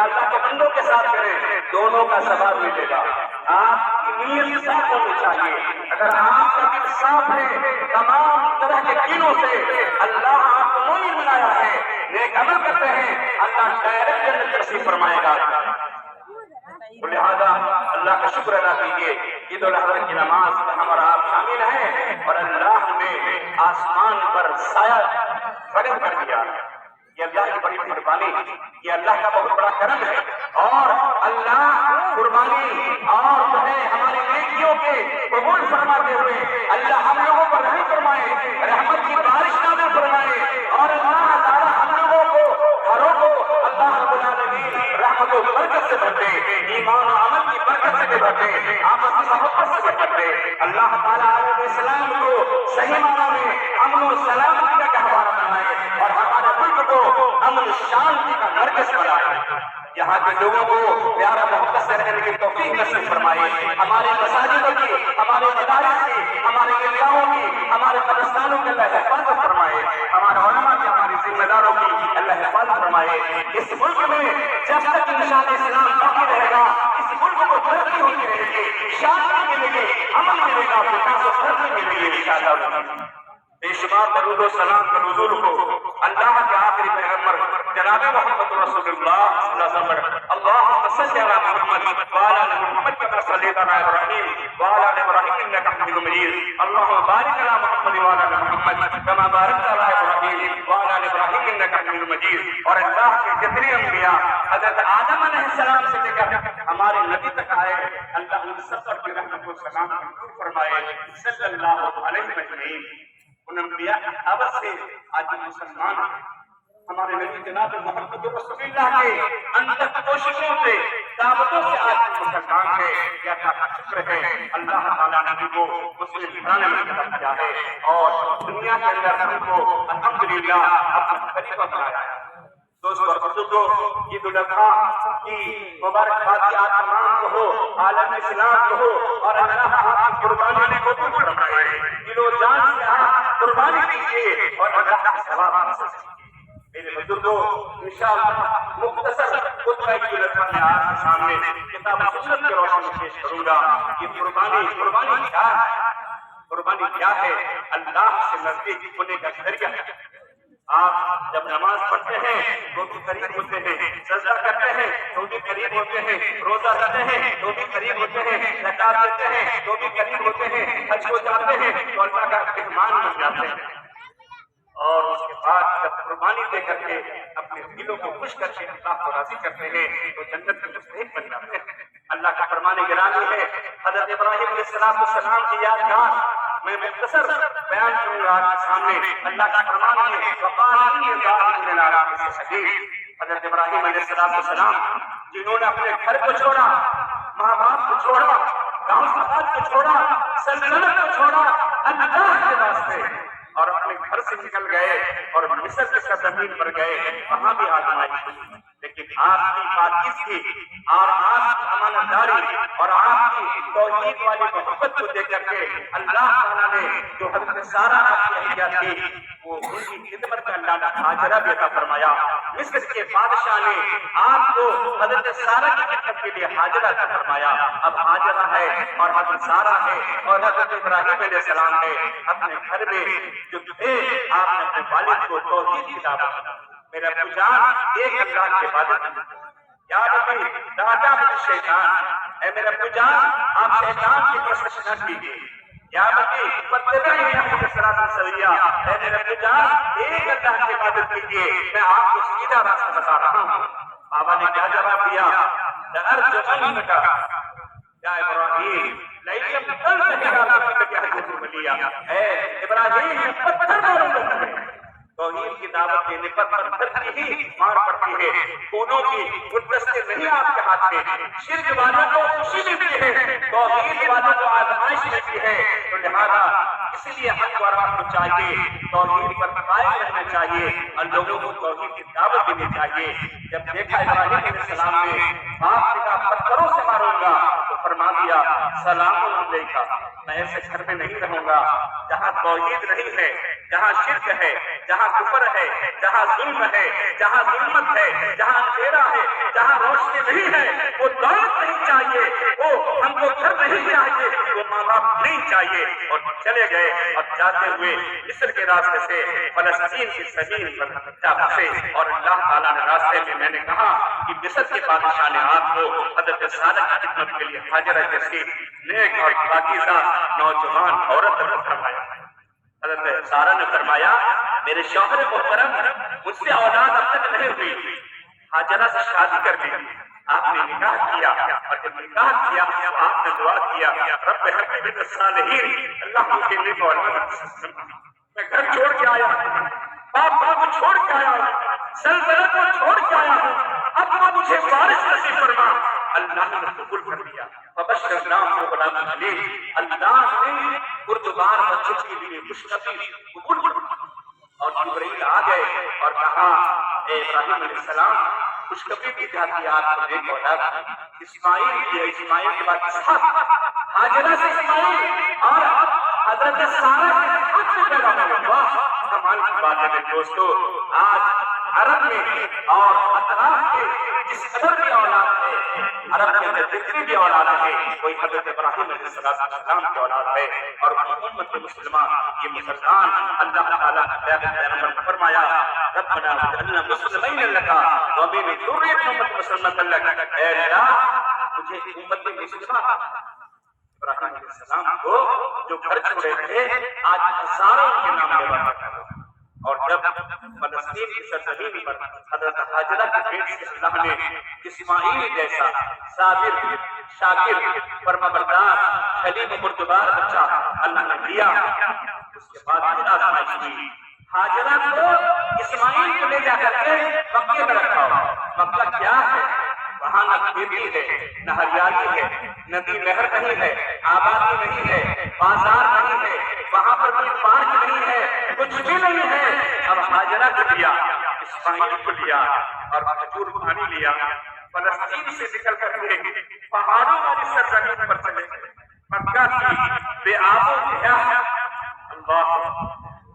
اللہ کے بندوں کے ساتھ کریں، دونوں کا ثواب ملے گا۔ آپ کی نیت صاف ہونی چاہیے۔ اگر آپ کا دل صاف ہے تمام طرح کے دینوں سے، اللہ آپ کو مومن بنایا ہے، نیک عمل کرتے ہیں، اللہ ڈائریکٹ جنت نصیب فرمائے گا۔ لہذا اللہ کا شکر ادا کیجیے، عید الاضحیٰ کی نماز میں ہم اور آپ شامل ہیں، اور اللہ نے آسمان پر سایہ فراہم کر دیا۔ یہ اللہ کی بڑی مہربانی، یہ اللہ کا بہت بڑا کرم ہے، اور اللہ قربانی اور جو ہے ہماری نیکیوں کے قبول فرماتے ہوئے اللہ ہم لوگوں پر رحم فرمائے، رحمت کی بارش نازل فرمائے، اور اللہ تعالی ہم لوگوں کو گھروں کو اللہ رب العالمین رحمت و برکت سے بھر دے، ایمان و عمل کی برکت سے بھر دے، آپس کی محبت سے بھر دے۔ اللہ تعالیٰ علیہ السلام کو صحیح معنی میں امن و سلامتی کا گہوارہ بنائے، اور ہمارے ملک کو امن شانتی کا مرکز بنائے، یہاں کے لوگوں کو پیارا محبت سے رہنے کی توفیق نصیب فرمائے، ہمارے مساجدوں کی، ہمارے مدارس کی، ہمارے عیدگاہوں کی، ہمارے قبرستانوں کی اللہ حفاظت فرمائے، ہمارے علماء کی، ہمارے ذمہ داروں کی اللہ حفاظت فرمائے۔ اس ملک میں جب تک نشان اسلام باقی رہے گا، اس ملک کو ترقی ہوتی رہے گی، شانتی ملے گی، امن ملے گا، وکاس و ترقی ملے گی انشاءاللہ۔ بے شمار درود و سلام کا نزول ہو اللہ کے آخری پیغمبر جناب محمد رسول اللہ صلی اللہ علیہ وسلم۔ اللہم صلی علی محمد وعلی آل محمد کما صلیت علی ابراہیم وعلی آل ابراہیم انک حمید مجید۔ اللہم بارک علی محمد وعلی آل محمد کما بارکت علی ابراہیم وعلی آل ابراہیم انک حمید مجید۔ اور اللہ کے جتنے انبیاء حضرت آدم علیہ السلام سے لے کر ہمارے نبی تک آئے، اللہ ان سب پر کی رحمت و سلام منظور فرمائے صلی اللہ علیہ وسلم۔ ان انبیاء کی دعوت سے آج مسلمان ہیں، ہمارے نبی جناب محمد رسول اللہ کے اندر کوششوں سے، دعوتوں سے آج مسلمان ہے۔ یا کیا شکر ہے اللہ تعالیٰ نے کو مسلم بنانے میں مدد کیا ہے، اور دنیا کے اندر ہم کو الحمدللہ اپنا خلیفہ بنایا ہے۔ دوستو اور بزرگوں، عید الاضحیٰ کی مبارکباد آپ تمام کو ہو، عالم اسلام کو ہو، اور اللہ آپ کی قربانی کو قبول فرمائے۔ دل و جان سے آپ قربانی دیجیے اور اللہ کا ثواب حاصل کیجیے۔ میرے بزرگوں، انشاءاللہ مختصر خطبہ عید الاضحیٰ میں آپ کے سامنے کتاب و سنت کی روشنی میں پیش کروں گا۔ یہ قربانی کیا ہے؟ قربانی کیا ہے؟ اللہ سے نزدیک ہونے کا ذریعہ ہے۔ آپ جب نماز پڑھتے ہیں تو بھی قریب ہوتے ہیں، سجدہ کرتے ہیں تو بھی قریب ہوتے ہیں، روزہ رکھتے ہیں تو بھی قریب ہوتے ہیں، زکات دیتے ہیں تو بھی قریب ہوتے ہیں، حج کو جاتے ہیں تو اللہ کا مہمان بن جاتے ہیں، اور اس کے بعد جب قربانی دے کر کے اپنے دلوں کو خوش کر کے اللہ کو راضی کرتے ہیں تو جنت کے مستحق بن جاتے ہیں۔ اللہ کا فرمان گرامی ہے، حضرت ابراہیم علیہ السلام کی یادگار میں مختصر بیان کروں گا آپ کے سامنے۔ اللہ کا فرمان ہے وقال انی ذاہب الی ربی سبیل۔ حضرت ابراہیم علیہ السلام جنہوں نے اپنے گھر کو چھوڑا، ماں باپ کو چھوڑا، گاؤں سماج کو چھوڑا، سلطنت کو چھوڑا اللہ کے واسطے، اور اپنے گھر سے نکل گئے اور مصر کی سرزمین پر گئے، وہاں بھی آزمائش ہوئی، لیکن آپ کی پاکیزگی اور آپ کی امانت داری اور آپ کی توحید والی محبت کو دیکھ کر کے اللہ تعالیٰ نے جو حضرت سارہ آپ کی اہلیہ تھی وہ ان کی خدمت میں اللہ نے ہاجرہ بھی عطا فرمایا۔ مصر کے بادشاہ نے آپ کو حضرت سارہ کی خدمت کے لیے ہاجرہ عطا فرمایا۔ اب ہاجرہ ہے اور حضرت سارہ ہے اور حضرت ابراہیم علیہ السلام ہے اپنے گھر میں جو تھے، آپ نے اپنے والد کو توحید کی دعوت دی۔ میرے ابو جان ایک اللہ کی عبادت یاد رکھیں، دادا شیطان، اے میرے ابو جان آپ شیطان کی پرستش نہ کیجیے، یاد رکھیں فتبعوا احسن الصراط السویہ، اے میرے ابو جان ایک اللہ کی عبادت کیجیے، میں آپ کو سیدھا راستہ بتا رہا ہوں۔ بابا نے کیا جواب دیا؟ لأرجمنک یا ابراہیم لئن لم تنتهِ لأرجمنک یا حضرت ولیا، اے ابراہیم میں پتھر ماروں گا تمہیں۔ توحید کی دعوت دینے پر پتھر کی ہی مار پڑتی ہے، خونوں کی گلدستے نہیں آپ کے ہاتھ میں۔ شرک والوں کو خوشی ملتی ہے، توحید والوں کو آزمائش ملتی ہے، تو لہذا اس لیے حق و راہ کو چاہیے، توحید پر قائم رہنا چاہیے اور لوگوں کو توحید کی دعوت دینی چاہیے۔ جب دیکھا ابراہیم علیہ السلام نے باپ نے کہا پتھروں سے ماروں گا، تو فرما دیا سلام علیکم میں ایسے گھر میں نہیں رہوں گا جہاں توحید نہیں ہے، جہاں شرک ہے، جہاں کفر ہے، جہاں ظلم ہے، جہاں ظلمت ہے، جہاں اندھیرا ہے، جہاں روشنی نہیں ہے۔ وہ دولت نہیں چاہیے، وہ ہم کو گھر نہیں چاہیے، وہ ماں باپ نہیں چاہیے۔ اور چلے گئے اور جاتے ہوئے مصر کے راستے سے فلسطین کی زمین پر جا پھنسے۔ اور اللہ تعالیٰ نے راستے میں، میں نے کہا کہ مصر کے بادشاہ نے آپ کو حضرت سارہ کی خدمت کے لیے ہاجرہ جیسی نیک اور پاکیزہ نوجوان عورت کو فرمایا۔ حضرت سارہ نے فرمایا میرے شوہر محترم مجھ سے اولاد اب تک نہیں ہوئی، ہاجرہ سے شادی کر لی۔ آپ نے نکاح کیا اور جب نکاح کیا آپ نے دعا کیا رب حق بن الصالحین، اللہ مجھے نیک اولاد، میں گھر چھوڑ کے آیا ہوں، باپ کو چھوڑ کے آیا ہوں، سلطنت کو چھوڑ کے آیا ہوں، اب تو مجھے وارث نصیب فرما۔ اللہ نے قبول کر لیا، فبشرناہ بغلام حلیم، اللہ نے بردبار بچے کے لیے خوشخبری قبول کر لی۔ اور جبرائیل آ گئے اور کہا اے ابراہیم علیہ السلام خوشخبری دی جاتی ہے آپ کو نیک اولاد اسماعیل کی ہے، اسماعیل کے بعد اسحاق، ہاجرہ سے اسماعیل اور حضرت سارہ کے اسحاق سے پیدا ہوا۔ کمال کی بات ہے میرے دوستو، آج عرب میں اور اطراف کے جس قدر کی اولاد ہے، عرب کے اندر جتنی بھی اولاد ہے کوئی حضرت ابراہیم علیہ السلام کی اولاد ہے۔ اور امت مسلمہ یہ مسلمان اللہ تعالیٰ پیغمبر نے فرمایا ربنا وجعلنا مسلمین لک ومن ذریۃ امۃ مسلمۃ لک، اے اللہ مجھے امت مسلمہ ابراہیم علیہ السلام کو جو گھر چھوڑے تھے آج ہزاروں کے نام لیوا کرتا ہے۔ اور جب فلسطین کی سرزمین پر حضرت ہاجرہ کے پیٹ سے اللہ نے اسماعیل جیسا صابر، شاکر، فرمانبردار، حلیم و بردبار بچہ اللہ نے دیا، اس کے بعد خدا آزمائش ہوئی۔ ہاجرہ کو اسماعیل کو لے جا کر کے مکے میں رکھا ہوا۔ مکہ کیا ہے؟ وہاں نہ کھیتی ہے، نہ ہریالی ہے، ندی نہر نہیں ہے، آبادی نہیں ہے، بازار نہیں ہے، وہاں پر کوئی پارک نہیں ہے، کچھ بھی نہیں ہے۔ اب ہاجرہ کو لیا، اسماعیل کو لیا اور کھجور پانی لیا، فلسطین سے نکل کر کے پہاڑوں والی سرزمین پر چلے گئے، مکہ کی بے آب و حیات۔ اللہ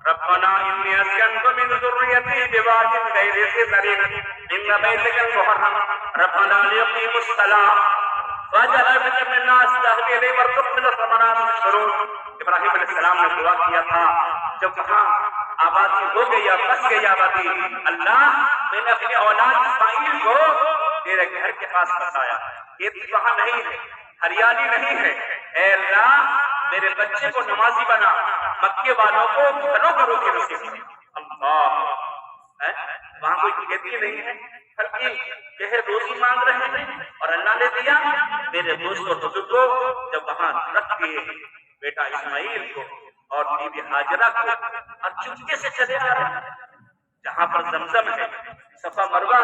ربنا انی اسکنت من ذریتی بواد غیر ذی زرع عند بیتک المحرم ربنا لیقیموا الصلاۃ فاجعل افئدة من الناس تهوی الیہم وارزقهم من الثمرات یشکرون۔ ابراہیم علیہ السلام نے دعا کیا تھا جب وہاں آبادی ہو گئی، بس گئی آبادی، اللہ میں نے اپنے اولاد اسماعیل کو تیرے گھر کے پاس بسایا، کھیتی وہاں نہیں ہے، ہریالی نہیں ہے، اے اللہ میرے بچے کو نمازی بنا، مکے والوں کو گھروں گھروں کی نصیب کر۔ اللہ وہاں کوئی کھیتی نہیں ہے، بلکہ یہ روزی مانگ رہے ہیں اور اللہ نے دیا۔ میرے دوست اور بزرگوں جب وہاں رکھ دیے بیٹا اسماعیل کو اور بیوی ہاجرہ کو اور چپکے سے چلے آ رہے ہیں جہاں پر زمزم ہے، صفا مروہ،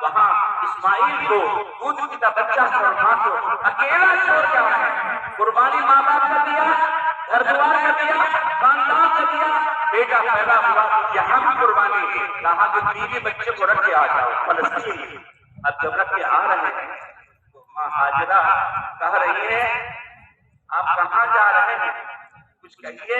وہاں اسماعیل کو دودھ پیتا بچہ اور ماں کو اکیلا چھوڑ کے آ رہے ہیں۔ قربانی ماں باپ کا دیا، گھر دوار کا دیا، خاندان کا دیا، بیٹا پیدا ہوا، یہاں بھی قربانی، کہا کہ بیوی بچے کو رکھ کے آ جاؤ فلسطین۔ اب جب رکھ کے آ رہے ہیں تو ماں ہاجرہ کہہ رہی ہے آپ کہاں جا رہے ہیں؟ کچھ کہیے،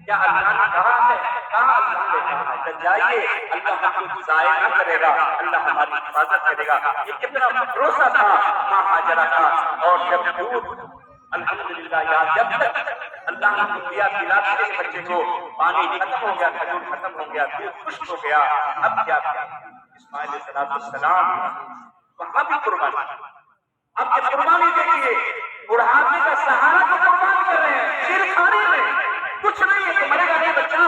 کیا اللہ نے کہا ہے؟ کہاں اللہ نے کہا ہے جائیے، اللہ ہم کو ضائع نہ کرے گا، اللہ ہماری حفاظت کرے گا۔ یہ کتنا بھروسہ تھا ماں ہاجرہ کا۔ اور جب دودھ الحمدللہ یاد جب تک اللہ نے دیا پلاتے رہے بچے کو، پانی ختم ہو گیا، کھجور ختم ہو گیا، دودھ خشک ہو گیا، اب کیا کیا؟ اسماعیل علیہ السلام وہاں بھی قربانی۔ اب یہ قربانی دیکھیے، بڑھاپے کا سہارا کو قربان کر رہے ہیں، شیر کھانے میں کچھ نہیں ہے، تو مرے گا نہیں بچہ،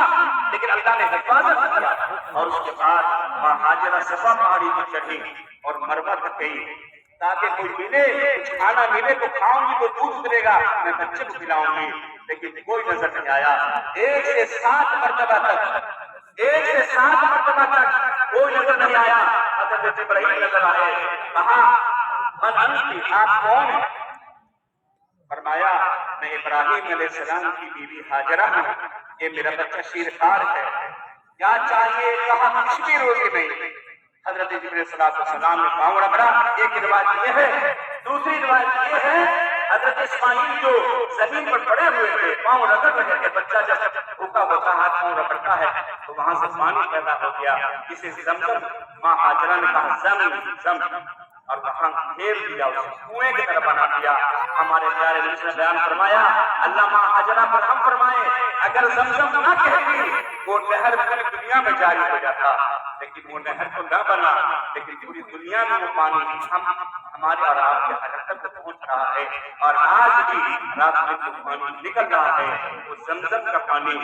لیکن اللہ نے حفاظت کیا۔ اور اس کے بعد ماں ہاجرہ صفا پہاڑی پر چڑھی اور مروہ تک گئی تاکہ کوئی ملے، کچھ کھانا ملے تو کھاؤں گی تو دودھ اترے گا، میں بچے کو پلاؤں گی، لیکن کوئی نظر نہیں آیا۔ 1 سے 7 مرتبہ تک، 1 سے 7 مرتبہ تک کوئی نظر نہیں آیا۔ حضرت جبرائیل نظر آئے، کہا من انت، آپ کون ہیں؟ فرمایا میں ابراہیم علیہ السلام کی بیوی ہاجرہ ہوں، یہ میرا بچہ شیرخوار ہے، کیا چاہیے؟ کہا کچھ بھی روزی نہیں۔ حضرت جبرائیل علیہ السلام نے پاؤں رگڑا۔ ایک روایت یہ ہے، دوسری روایت یہ ہے حضرت اسماعیل جو زمین پر پڑے ہوئے تھے، پاؤں رگڑ رہے تھے، بچہ جب بھوکا ہوتا ہاتھ پاؤں رگڑتا ہے تو وہاں سے پانی پیدا ہو گیا، اسے زمزم، ماں ہاجرہ نے کہا زم، اور وہاں گھیر دیا، اسے کنویں کی طرح بنا دیا۔ ہمارے پیارے نبی نے بیان فرمایا، اللہ ماں ہاجرہ پر ہم فرمائے اگر زمزم نہ کہتی وہ نہر پوری دنیا میں جاری ہو جاتا، لیکن وہ نہر تو نہ بنا، لیکن پوری دنیا میں وہ پانی ہمارے اور آپ کے حلق تک پہنچ رہا ہے، اور آج بھی رات میں جو پانی نکل رہا ہے وہ زمزم کا پانی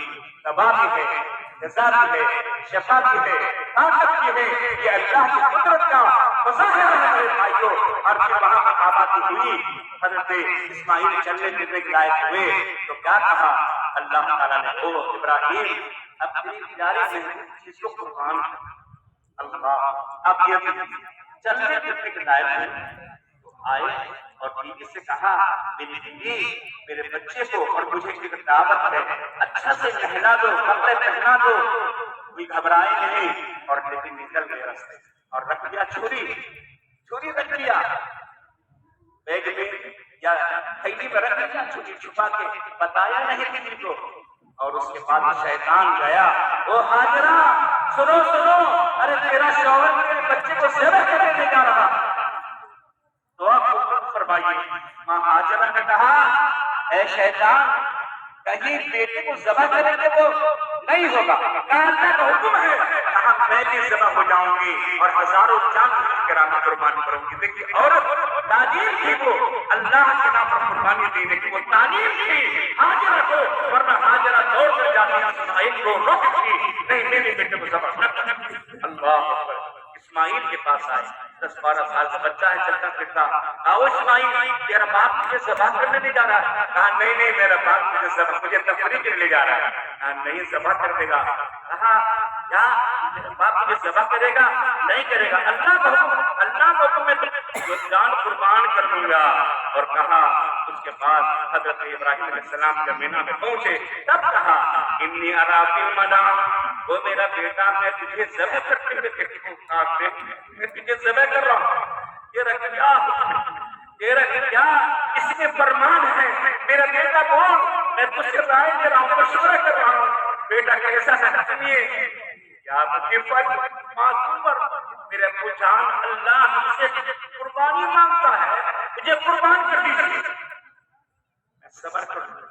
دوا بھی ہے، غذا بھی ہے، شفا بھی ہے، طاقت بھی ہے۔ یہ اللہ کی قدرت کا مظاہرہ ہے میرے بھائیوں۔ اور پھر وہاں پر آبادی ہوئی، حضرت اسماعیل چلنے پھرنے کے لائق ہوئے تو کیا کہا اللہ تعالیٰ نے، او ابراہیم اپنی پیاری محبوب چیز کو قربان کر۔ اللہ اب یہ چلنے پھرنے کے لائق ہوئے تو آئے اور بیوی سے کہا، میری بیوی میرے بچے کو اور مجھے ایک دعوت ہے، اچھا سے نہلا دو، کپڑے پہنا دو، کوئی گھبرائے نہیں، اور لیکن نکل گئے راستے اور رکھ دیا چھری رکھ دیا بیگ میں یا تھیلی میں رکھ دیا، چھری چھپا کے بتایا نہیں کسی کو۔ اور اس کے بعد شیطان گیا، او ہاجرہ سنو، ارے تیرا شوہر میرے بچے کو ذبح کرنے لے جا رہا۔ تو آپ فرمائیے، ماں ہاجرہ نے کہا، اے شیطان کہیں بیٹے کو ذبح کریں گے تو نہیں ہوگا، کہا اللہ کا حکم ہے، کہا میں بھی ذبح ہو جاؤں گی اور ہزاروں جان کرامہ قربانی کروں گی۔ دیکھیے عورت تعلیم تھی، وہ اللہ کے نام پر قربانی دینے کی وہ تعلیم تھی ہاجرہ کو، ورنہ ہاجرہ دوڑ کر جاتی اسماعیل کو روکتی، نہیں میرے بیٹے کو ذبح نہ کرنا۔ اللہ اکبر۔ اسماعیل کے پاس آئے، 10-12 سال کا بچہ ہے چلتا پھرتا، آؤ اسماعیل تیرا باپ مجھے ذبح کرنے لے جا رہا ہے۔ کہا نہیں میرا باپ مجھے تفریح کے لے جا رہا ہے۔ کہا نہیں ذبح کر دے گا۔ کہا کیا میرا باپ مجھے ذبح کرے گا؟ نہیں کرے گا، اللہ کا حکم میں جو جان قربان کر دوں گا۔ اور کہا اس کے بعد حضرت ابراہیم علیہ السلام جب مینا میں پہنچے تب کہا انی ارا فی المنام، وہ میرا بیٹا میں تجھے ذبح کرتے ہوئے دیکھتا ہوں، میں تجھے ذبح کر رہا ہوں، تیرا کیا اس میں فرمان ہے؟ میرا بیٹا کون؟ میں تجھ سے رائے دے رہا ہوں، مشورہ کر رہا ہوں، بیٹا کیسا ہے سنیے، یا مکفل معصوم پر میرے ابو جان اللہ ہم سے قربانی مانگتا ہے، مجھے قربان کر دیجیے، میں صبر کروں۔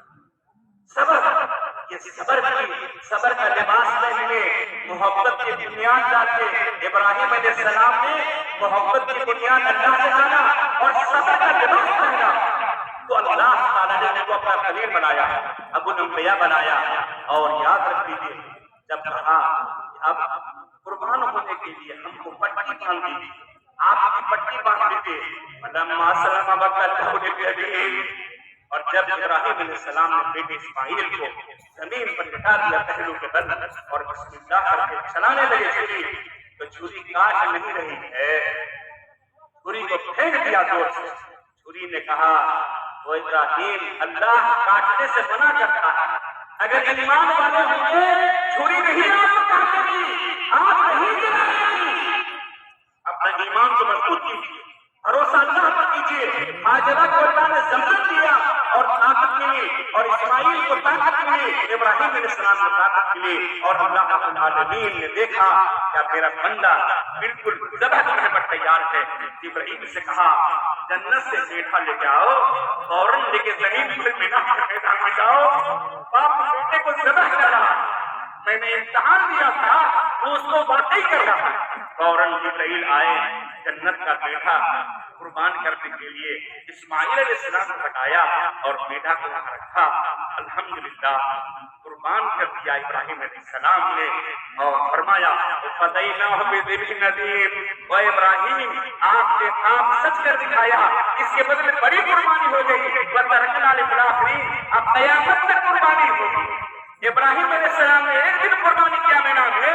یہ صبر کا لباس پہنے، محبت کی بنیاد ڈالتے ابراہیم علیہ السلام نے محبت کی بنیاد اللہ سے ڈالا اور صبر کا لباس پہنا تو اللہ تعالیٰ نے ان کو اپنا خلیل بنایا، ابو الانبیاء بنایا۔ اور یاد رکھ لیجیے جب کہا اب قربان ہونے کے لیے ہم کو پٹی باندھ دیجیے، آپ کی پٹی باندھ دیجیے، فلما سلم وکلہ بِیدِہ، اور جب ابراہیم علیہ السلام نے بیٹے اسماعیل کو زمین پر لٹا دیا پہلو کے بل اور بسم اللہ کر کے چلانے لگے چھری، تو چھری کاٹ نہیں رہی ہے، چھری کو پھینک دیا زور سے۔ چھری نے کہا وہ ابراہیم اللہ کاٹنے سے منع کرتا ہے، اگر ایمان والے ہوں گے چھری نہیں آپ کو کاٹے گی، آپ نہیں جلائے گی۔ اپنا ایمان کو مضبوط کیجیے، بھروسہ اللہ پر کیجیے۔ ہاجرہ کو اللہ نے زمزم دیا اور طاقت ملی، اور اسماعیل کو طاقت ملی، ابراہیم علیہ السلام کو طاقت ملی، اور اللہ رب العالمین نے دیکھا کہ میرا بندہ بالکل ذبح کرنے پر تیار ہے۔ ابراہیم سے کہا جنت سے میٹھا لے کے آؤ، فوراً لے کے زمین پر میدان میں جاؤ، باپ بیٹے کو ذبح کر رہا، میں نے امتحان دیا تھا وہ اس کو واقعی کر رہا۔ فوراً جبرائیل آئے، جنت کا میٹھا قربان کرنے کے لیے اسماعیل علیہ السلام کو ہٹایا اور میٹھا کو وہاں رکھا۔ الحمدللہ قربان کر دیا ابراہیم علیہ السلام نے، اور فرمایا فَدَيْنَاهُ بِذِبْحٍ عَظِيمٍ، وہ ابراہیم آپ نے آپ سچ کر دکھایا، اس کے بدلے بڑی قربانی ہو گئی، وَتَرَكْنَا لِلْآخِرِينَ، اب قیامت تک قربانی ہوگی۔ ابراہیم علیہ السلام نے ایک دن قربانی کیا مینا میں،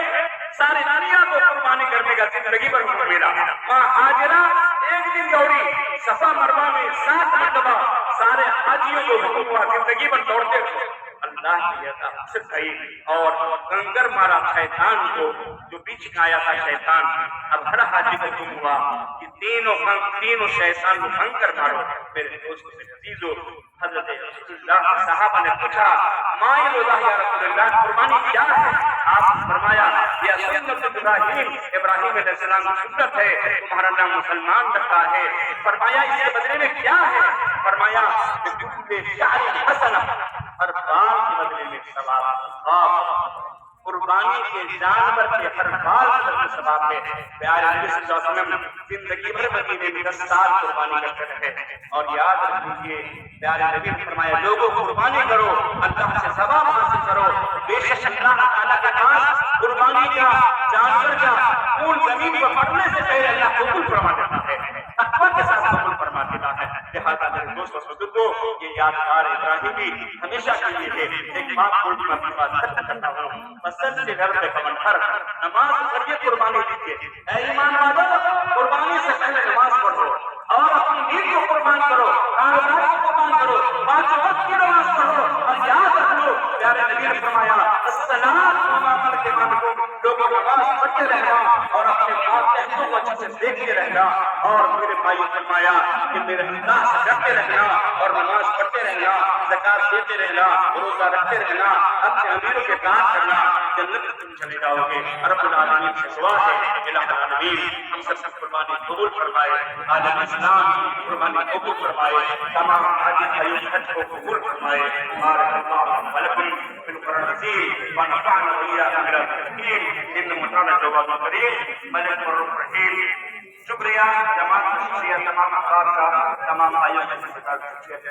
ساری دنیا کو قربانی کرنے کا زندگی پر حکم ملا۔ ماں ہاجرہ ایک دن دوڑی صفا مروہ میں 7 مرتبہ، سارے حاجیوں کو حکم ہوا زندگی پر دوڑتے ہوئے، اللہ کی عطا سے گئی اور کنکر مارا شیطان کو، جو بیچ میں آیا تھا شیطان۔ اب ہر حاجی کو حکم ہوا کہ تینوں شیطان کو بھنگ کر مارو۔ میرے دوست میرے عزیزو، حضرت رسول اللہ صحابہ نے پوچھا ما الذبح یا رسول اللہ، قربانی کیا ہے؟ آپ نے فرمایا یہ سنت ابراہیم علیہ السلام کی سنت ہے، تمہارا نام مسلمان رکھا ہے۔ فرمایا اس کے بدلے میں کیا ہے؟ فرمایا کہ بکل شعر حسنہ، ہر بال کے بدلے میں ثواب، قربانی کے جانور کے ہر بال کے بدلے ثواب ہے۔ پیارے نبی صلی اللہ علیہ وسلم زندگی بھر مدینے میں 10 سال قربانی کرتے رہے، اور یاد رکھیے پیارے نبی نے فرمایا لوگوں قربانی کرو، اللہ سے ثواب حاصل کرو، بے شک اللہ تعالیٰ کا پاس قربانی کا جانور کا خون زمین پر پڑنے سے پہلے اللہ قبول فرما دیتا ہے، تقویٰ کے ساتھ قبول فرما دیتا ہے۔ لہٰذا میرے دوست و بزرگوں، یہ یادگار ابراہیمی ہمیشہ کے لیے ہے۔ ایک بات بولتی میں اپنی بات ختم کرتا ہوں، مسجد کے گھر پہ کمن ہر نماز پڑھیے، قربانی دیجیے۔ اے ایمان والو، قربانی سے پہلے نماز پڑھو اور اپنی نیند کو قربان کرو، کاروبار کو قربان کرو، 5 وقت کی نماز پڑھو، اور یاد رکھو پیارے نبی نے فرمایا الصلاۃ امام کے مالکوں، لوگوں نماز پڑھتے رہنا اور اپنے ماتحتوں کو اچھے سے دیکھتے رہنا، اور میرے بھائی فرمایا کہ میرے اللہ سے ڈرتے رہنا اور نماز پڑھتے رہنا، زکات دیتے رہنا، روزہ رکھتے رہنا، اپنے امیروں کے کام کرنا، جنت میں تم چلے جاؤ گے۔ رب العالمین سے دعا ہے الہ العالمین ہم سب سے قربانی قبول فرمائے، عالم اسلام کی قربانی قبول فرمائے، تمام حاجی بھائیوں کے حج کو قبول فرمائے۔ بارک اللہ ولکم فی القرآن العظیم ونفعنا وإياکم بالآیات الحکیم انہ تعالی جواد کریم ملک الرحیم۔ شکریہ جماعت کا، شکریہ تمام افراد کا، تمام بھائیوں کا شکریہ۔